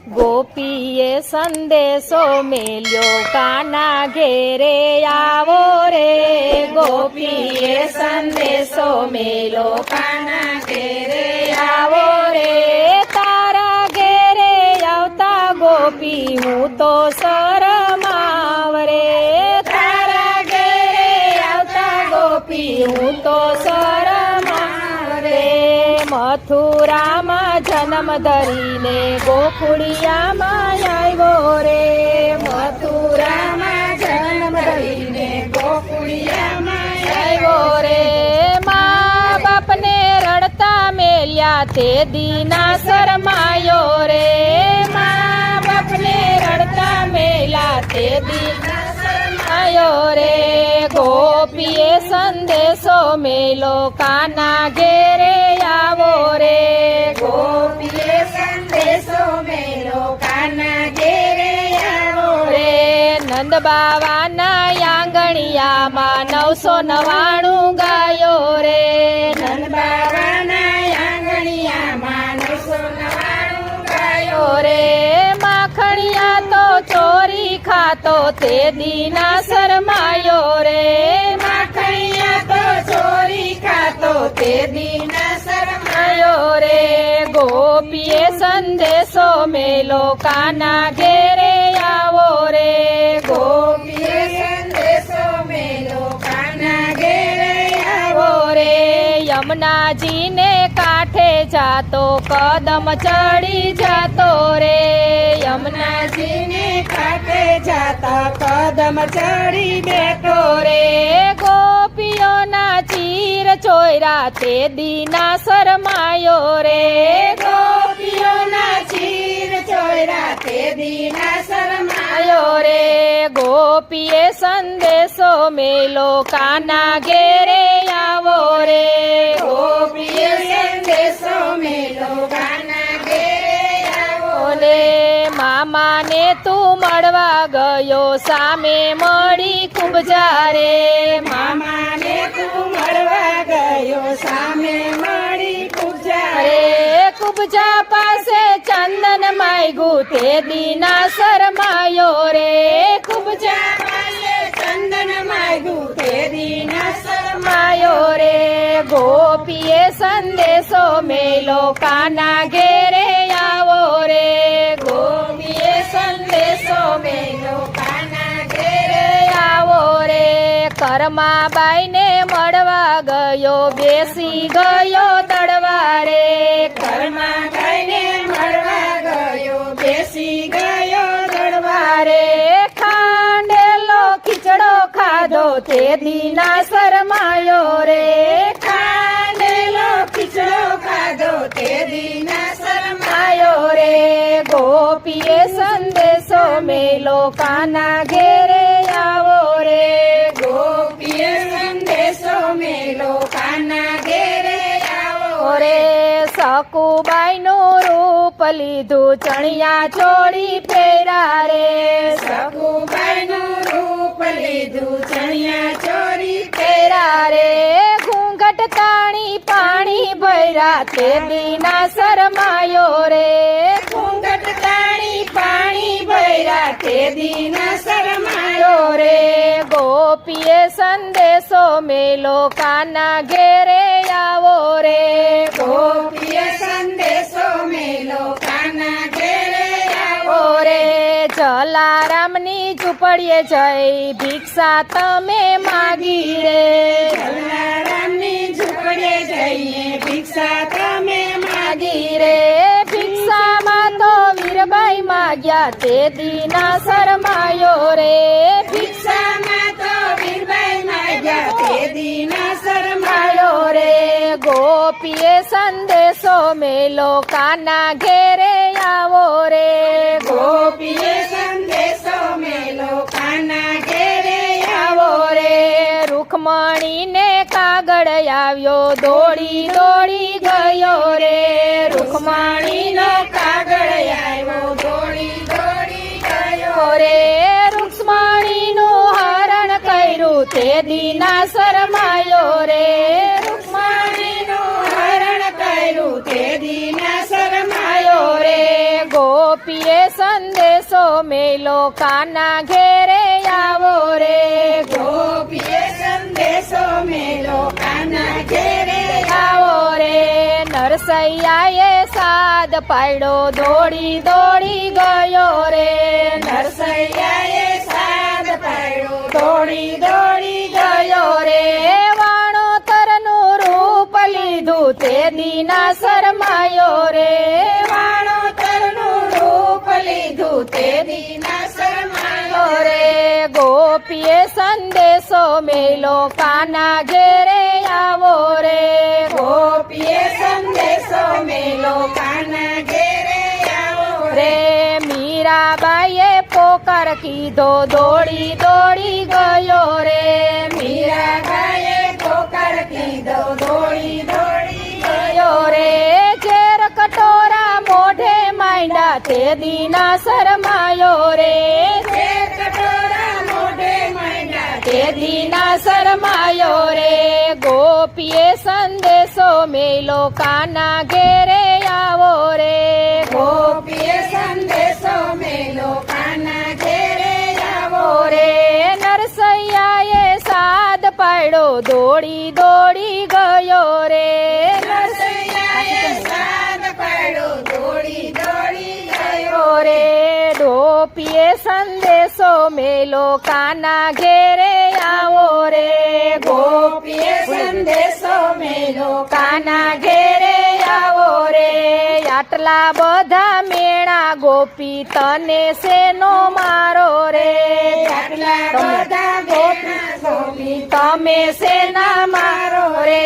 ગોપીએ સંદેશો મેલ્યો કાના ઘેરે આવો રે ગોપીએ સંદેશો મેલ્યો કાના ઘેરે આવો રે તારા ઘેરે આવતા ગોપી હું તો શરમાવ રે તારા ઘેરે આવતા ગોપી હું તો શરમાવ રે મથુરામાં જન્મ ધરીને ગોકુળિયામાં આવ્યો રે મથુરામાં જન્મ ધરીને ગોકુળિયામાં આવ્યો રે મા બાપને રડતા મેલ્યા તે દીના શરમાયો રે મા બાપને રડતા મેલ્યા તે દીના શરમાયો રે ગોપીએ સંદેશો મેલો કાના ઘેરે આવો રે ગોપીએ સંદેશો મેલો કાના ઘેરે આવો રે નંદ બાવાના આંગણિયામાં 999 ગાયો રે નંદ બાવાના આંગણિયામાં 999 ગાયો રે માખણિયા તો ચોરી ખાતો તે દીના શરમાયો રે માખણિયા તો ચોરી ખાતો તે દીના શરમાયો રે ગોપીએ સંદેશો મેલો કાના ઘેરે આવો રે ગોપીએ સંદેશો મેલો કાના ઘેરે આવો રે યમુનાજીને કાંઠે જાતો કદમ ચડી જાતો રે યમુનાજીને કાંઠે જાતા કદમ ચડી બેઠો રે ગોપીઓના ચીર ચોયરા તે દીના શરમાયો રે ગોપીઓના ચીર ચોયરા તે દીના શરમાયો રે ગોપીએ સંદેશો મેલો કાના ઘેરે આવો રે ગોપીએ સંદેશો મેલો કાના ઘેરે આવો રે મામાને તું મળવા ગયો સામે મળી કુંભજા રે મામાને તું મળવા ગયો સામે મળી કુંભજા રે કુંભજા પાસે ચંદન માગ્યું તે દીના શરમાયો રે કુંભજા પાસે ચંદન માગ્યું તે દીના શરમાયો રે ગોપીએ સંદેશો મેલો કાના ઘેરે આવો રે ગોપીએ સંદેશો મેલો કાના ઘેરે આવો રે કરમાબાઈને મળવા ગયો બેસી ગયો દડવા રે કરમાબાઈને મળવા ગયો બેસી ગયો દડવા રે ખાંડેલો ખીચડો ખાધો તે દીના શરમાયો રે ખાંડેલો ખીચડો ખાધો તે દીના શરમાયો રે ગોપીએ સંદેશો મેલો કાના ઘેરે આવો રે ગોપીએ સંદેશો મેલો કાના ઘેરે આવો રે સકુબાઈનું રૂપ લીધું ચણિયા ચોળી પહેરા રે સકુબાઈનું રૂપ લીધું ચણિયા ચોળી પહેરા રે ઘૂંઘટ તાણી પાણી ભર્યા તે દીના શરમાયો રે ઘૂંઘટ તાણી પાણી ભર્યા તે દીના શરમાયો રે ગોપીએ સંદેશો મેલો કાના ઘેરે આવો રે ગોપીએ સંદેશો મેલો કાના ઘેરે આવો રે જલારામની ઝૂંપડીએ જઈ ભિક્ષા તમે માગી રે જલારામની ઝૂંપડીએ જઈએ ભિક્ષા તમે માગી રે ભિક્ષામાં તો વીરબાઈ માગ્યા તે દીના શરમાયો રે ભિક્ષામાં તો વીરબાઈ માગ્યા તે દીના શરમાયો રે ગોપીએ સંદેશો મેલો કાના ઘેરે આવો રે ગોપીએ સંદેશો મેલો કાના ઘેરે આવો રે રૂકમણીને કાગળ આવ્યો દોડી દોડી ગયો રે રૂકમણીનો કાગળ આવ્યો દોડી દોડી ગયો રે રૂક્ષ્મણીનું હરણ કર્યું તે દીના શરમાયો રે રૂક્ષ્મણીનું હરણ કર્યું તે દીના શરમાયો રે ગોપીએ સંદેશો મેલો કાના ઘેરે આવો રે ગોપીએ સંદેશો મેલો કાના ઘેરે આવો રે નરસૈયાએ સાદ પાડ્યો દોડી દોડી ગયો રે નરસૈયાએ સાદ પાડ્યો દોડી દોડી ગયો રે વાણોતરનું રૂપ લીધું તે દીના શરમાયો રે વાણોતરનું રૂપ લીધું તે દીના શરમાયો રે ગોપીએ સંદેશો મેલો કાના ઘેરે આવો રે ગોપીએ સંદેશો મેલો કાના ઘેરે આવો રે મીરાબાઈએ પોકાર કીધો દોડી દોડી ગયો રે મીરાબાઈએ પોકાર કીધો દોડી દોડી ગયો રે ઝેર કટોરા મોઢે માંડ્યા તે દીના શરમાયો રે તે કટોરા મોઢે માંડ્યા તે દીના શરમાયો રે ગોપીએ સંદેશો મેલો કાના ઘેરે આવો રે ગોપીએ સંદેશો મેલો કાના ઘેરે આવો રે નરસૈયાએ સાદ પાડ્યો દોડી દોડી ગયો રે નરસૈયાએ સાદ પાડ્યો દોડી દોડી ગયો રે ગોપીએ સંદેશો મેલો કાના ઘેરે આવો રે ગોપીએ સંદેશો મેલો કાના ઘેરે આવો રે આટલા બધા મેળા ગોપી તને શેનો મારો રે આટલા બધા ગોપી તમે શેના મારો રે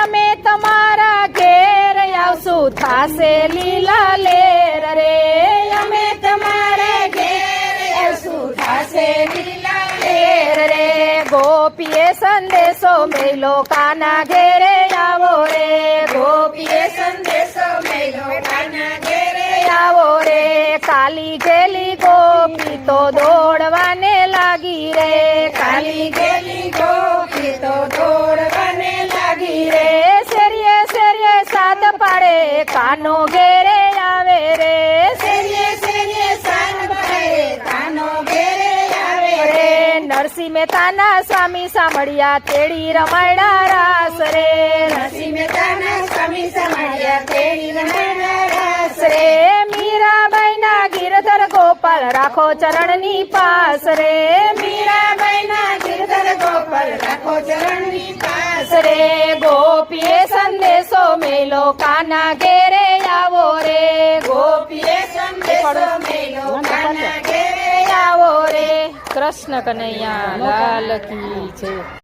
અમે તમારા ઘેર આવશું થાશે લીલા લેર રે અમે તમારા ઘેર આવશું થાશે લીલા લેર રે ગોપીએ સંદેશો મેલો કાના ઘેરે આવો રે ગોપીએ સંદેશો મેલો કાના ઘેરે આવો રે કાલી ગેલી ગોપી તો દોડવાને લાગી રે કાલી ગેલી ગોપી તો દોડવાને લાગી રે શેરીએ શેરીએ સાદ પાડે કાનો ઘેરે આવે રે શેરીએ શેરીએ સાદ પાડે કાનો ઘેરે આવે રે નરસિંહ મહેતાના સ્વામી સાંભળ્યા તેડી રમાયડા રાસ રે નરસિંહ મહેતાના સ્વામી સાંભળ્યા તેડી રમાયડા રાસ રે મીરાબાઈના ગિરધર ગોપાલ રાખો ચરણની પાસ રે મીરાબાઈના ગિરધર ગોપાલ રાખો ચરણની પાસ રે ગોપીએ સંદેશો મેલો કાના ઘેરે આવો રે ગોપીએ સંદેશો મેલો કાના ઘેરે આવો રે કૃષ્ણ કનૈયા લાલ કી જય